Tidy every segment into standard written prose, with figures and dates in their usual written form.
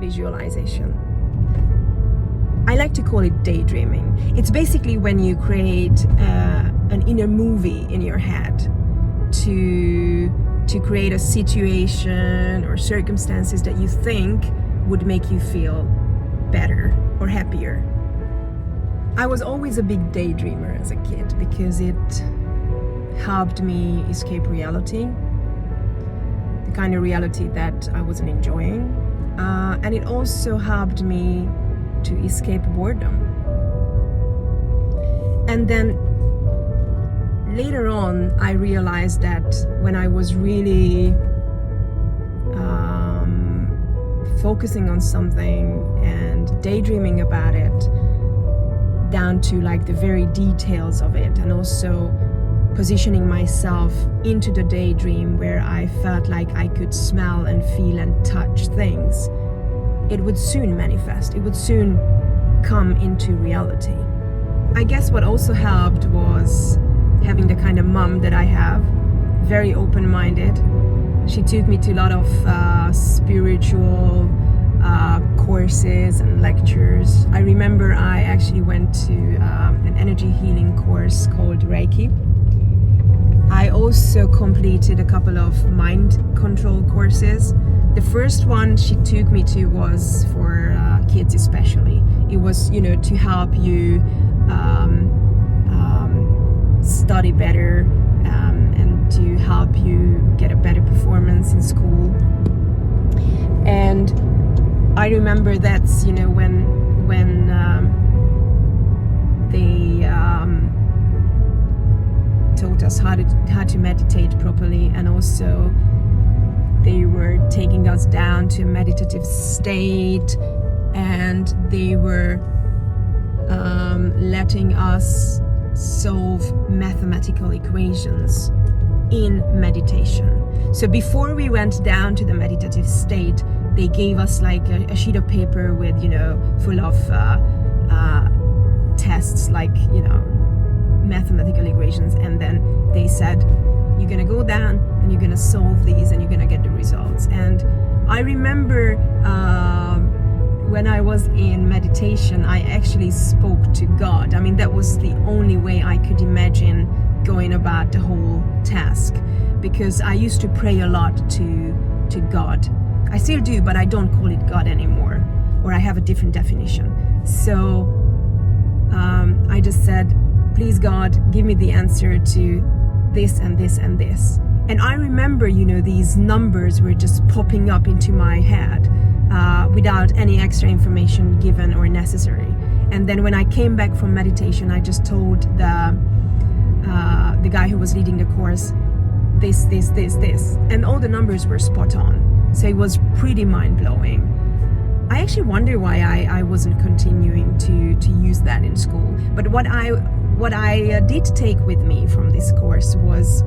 visualization. I like to call it daydreaming. It's basically when you create an inner movie in your head to create a situation or circumstances that you think would make you feel better or happier. I was always a big daydreamer as a kid because it helped me escape reality, the kind of reality that I wasn't enjoying, and it also helped me to escape boredom. And then later on, I realized that when I was really focusing on something and daydreaming about it down to like the very details of it, and also positioning myself into the daydream where I felt like I could smell and feel and touch things, it would soon manifest. It would soon come into reality. I guess what also helped was having the kind of mom that I have, very open-minded. She took me to a lot of spiritual courses and lectures. I remember I actually went to an energy healing course called Reiki. I also completed a couple of mind-controll courses. The first one she took me to was for kids especially. It was, to help you study better and to help you get a better performance in school. And I remember that's, when they taught us how to meditate properly, and also they were taking us down to a meditative state, and they were letting us solve mathematical equations in meditation. So before we went down to the meditative state, they gave us like a sheet of paper with, full of tests, like, mathematical equations, and then they said, you're gonna go down and you're gonna solve these and you're gonna get the results. And I remember when I was in meditation, I actually spoke to God. I mean, that was the only way I could imagine going about the whole task, because I used to pray a lot to God. I still do, but I don't call it God anymore, or I have a different definition. So I just said, please God, give me the answer to this and this and this. And I remember, these numbers were just popping up into my head without any extra information given or necessary. And then when I came back from meditation, I just told the guy who was leading the course, this, and all the numbers were spot on. So it was pretty mind-blowing. I actually wonder why I wasn't continuing to use that in school. But what I did take with me from this course was,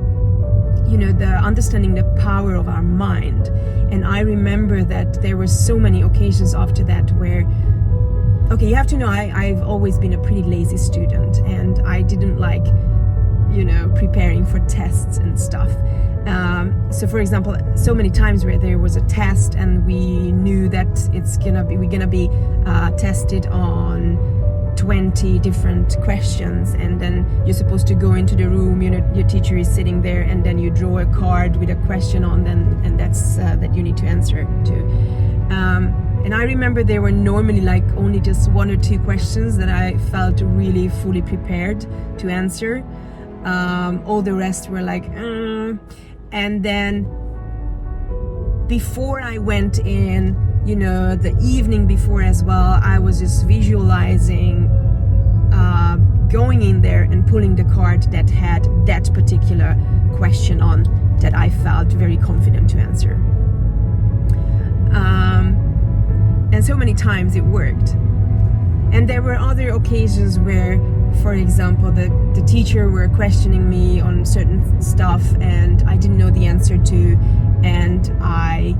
the understanding the power of our mind. And I remember that there were so many occasions after that where, you have to know, I've always been a pretty lazy student, and I didn't like, preparing for tests and stuff. So for example, so many times where there was a test and we knew that we're gonna be tested on 20 different questions, and then you're supposed to go into the room, your teacher is sitting there, and then you draw a card with a question on them, and that's that you need to answer to. And I remember there were normally like only just 1 or 2 questions that I felt really fully prepared to answer. All the rest were like, and then before I went in, the evening before as well, I was just visualizing going in there and pulling the card that had that particular question on that I felt very confident to answer. And so many times it worked. And there were other occasions where, for example, the teacher were questioning me on certain stuff and I didn't know the answer to, and I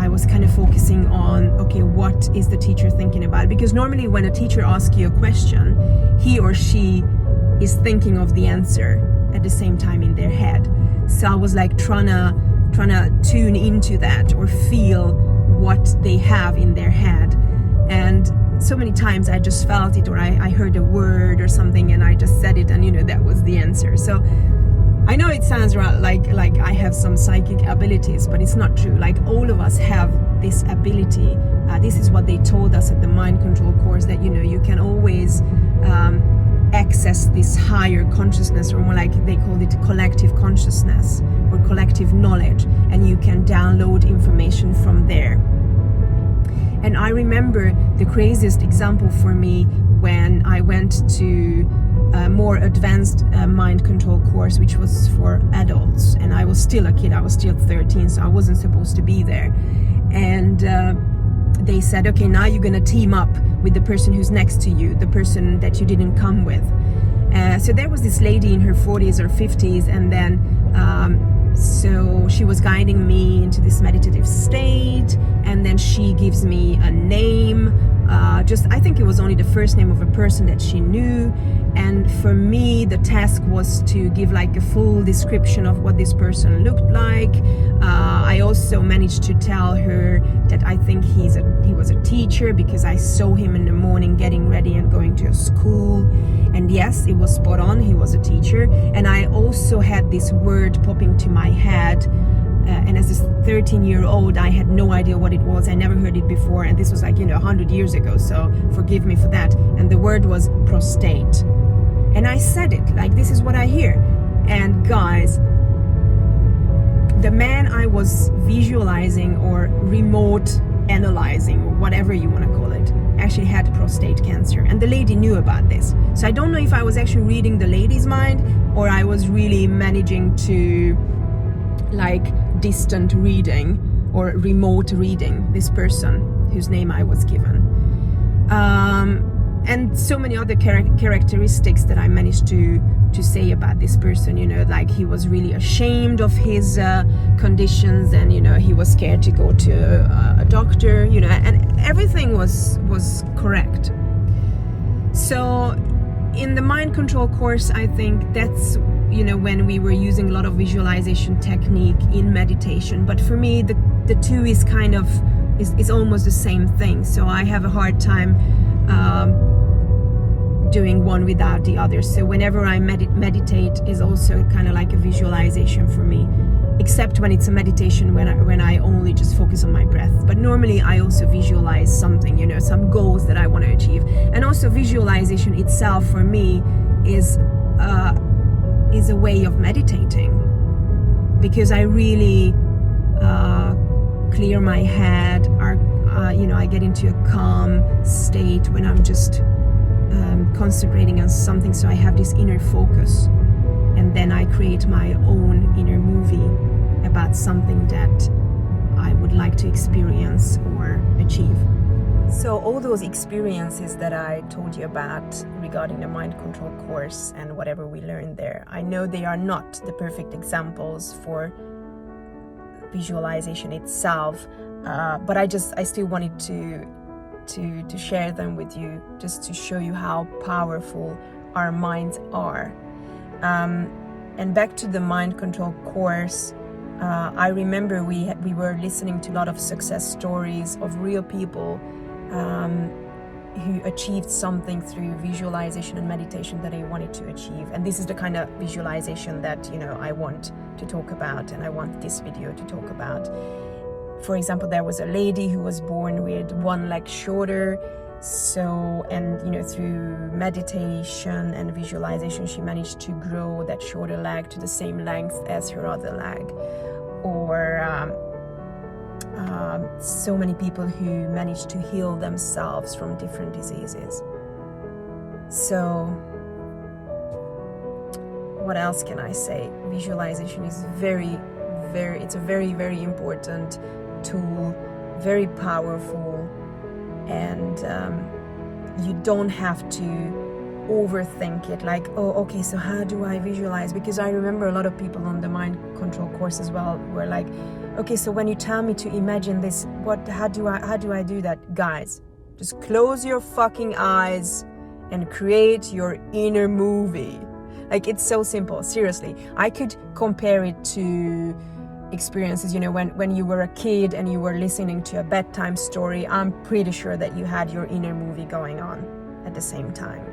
was kind of focusing on, okay, what is the teacher thinking about? Because normally when a teacher asks you a question, he or she is thinking of the answer at the same time in their head. So I was like trying to tune into that or feel what they have in their head. And so many times I just felt it, or I heard a word or something and I just said it, and that was the answer. So I know it sounds like I have some psychic abilities, but it's not true. Like, all of us have this ability. This is what they told us at the mind control course, that you can always access this higher consciousness, or more like they called it collective consciousness or collective knowledge, and you can download information from there. And I remember the craziest example for me when I went to a more advanced mind control course, which was for adults, and I was still a kid. I was still 13, so I wasn't supposed to be there. And they said, okay, now you're gonna team up with the person who's next to you, the person that you didn't come with. So there was this lady in her 40s or 50s, and then so she was guiding me into this meditative state, and then she gives me a name. I think it was only the first name of a person that she knew. And for me, the task was to give like a full description of what this person looked like. I also managed to tell her that I think he was a teacher, because I saw him in the morning getting ready and going to a school. And yes, it was spot on. He was a teacher. And I also had this word popping to my head. And as a 13-year-old, I had no idea what it was. I never heard it before. And this was like, 100 years ago. So forgive me for that. And the word was prostate. And I said it, like, this is what I hear. And guys, the man I was visualizing or remote analyzing, or whatever you want to call it, actually had prostate cancer. And the lady knew about this. So I don't know if I was actually reading the lady's mind, or I was really managing to like distant reading or remote reading this person whose name I was given. And so many other characteristics that I managed to say about this person, like he was really ashamed of his conditions, and he was scared to go to a doctor, and everything was correct. So in the mind control course, I think that's when we were using a lot of visualization technique in meditation. But for me, the two is kind of is almost the same thing. So I have a hard time doing one without the other. So whenever I meditate is also kind of like a visualization for me, except when it's a meditation when I only just focus on my breath. But normally I also visualize something, some goals that I want to achieve. And also visualization itself for me is a way of meditating, because I really clear my head, I get into a calm state when I'm just concentrating on something. So I have this inner focus, and then I create my own inner movie about something that I would like to experience or achieve. So all those experiences that I told you about regarding the mind control course and whatever we learned there, I know they are not the perfect examples for visualization itself, but I still wanted to share them with you, just to show you how powerful our minds are. And back to the mind control course, I remember we were listening to a lot of success stories of real people who achieved something through visualization and meditation that I wanted to achieve. And this is the kind of visualization that I want to talk about, and I want this video to talk about. For example, there was a lady who was born with one leg shorter, and through meditation and visualization she managed to grow that shorter leg to the same length as her other leg. Or so many people who managed to heal themselves from different diseases. So what else can I say? Visualization is it's a very, very important tool, very powerful, and you don't have to overthink it, like, oh, okay, so how do I visualize? Because I remember a lot of people on the mind control course as well were like, okay, so when you tell me to imagine this, how do I do that? Guys, just close your fucking eyes and create your inner movie. Like, it's so simple. Seriously, I could compare it to experiences, you know, when you were a kid and you were listening to a bedtime story, I'm pretty sure that you had your inner movie going on at the same time.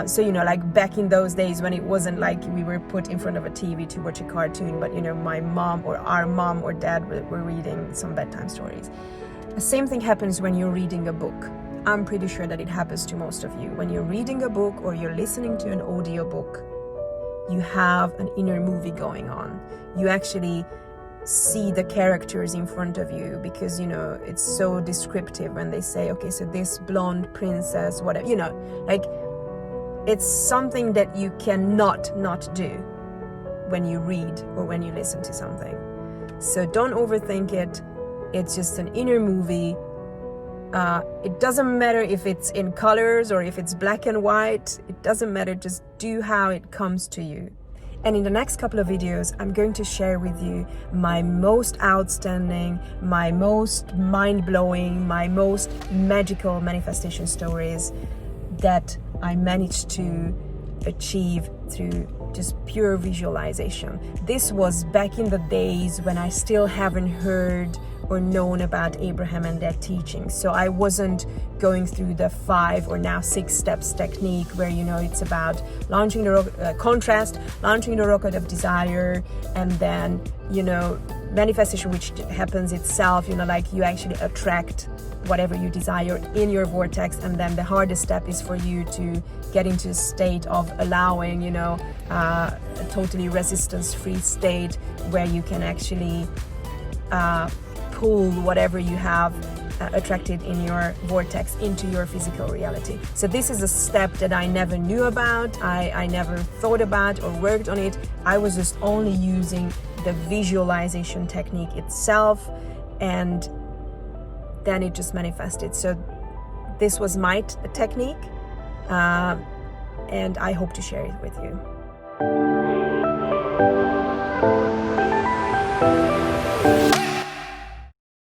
So, you know, like back in those days when it wasn't like we were put in front of a TV to watch a cartoon, but, you know, my mom or our mom or dad were reading some bedtime stories. The same thing happens when you're reading a book. I'm pretty sure that it happens to most of you. When you're reading a book or you're listening to an audiobook, you have an inner movie going on. You actually see the characters in front of you because, you know, it's so descriptive when they say, okay, so this blonde princess, whatever, you know, like it's something that you cannot not do when you read or when you listen to something. So don't overthink it. It's just an inner movie. It doesn't matter if it's in colors or if it's black and white. It doesn't matter. Just do how it comes to you. And in the next couple of videos, I'm going to share with you my most outstanding, my most mind-blowing, my most magical manifestation stories that I managed to achieve through just pure visualization. This was back in the days when I still haven't heard or known about Abraham and their teachings. So I wasn't going through the 5 or now 6 steps technique where, you know, it's about launching the contrast, launching the rocket of desire, and then, you know, manifestation, which happens itself, you know, like you actually attract whatever you desire in your vortex. And then the hardest step is for you to get into a state of allowing, you know, a totally resistance-free state where you can actually pull whatever you have attracted in your vortex into your physical reality. So this is a step that I never knew about, I never thought about or worked on it. I was just only using the visualization technique itself, and then it just manifested. So this was my technique, and I hope to share it with you.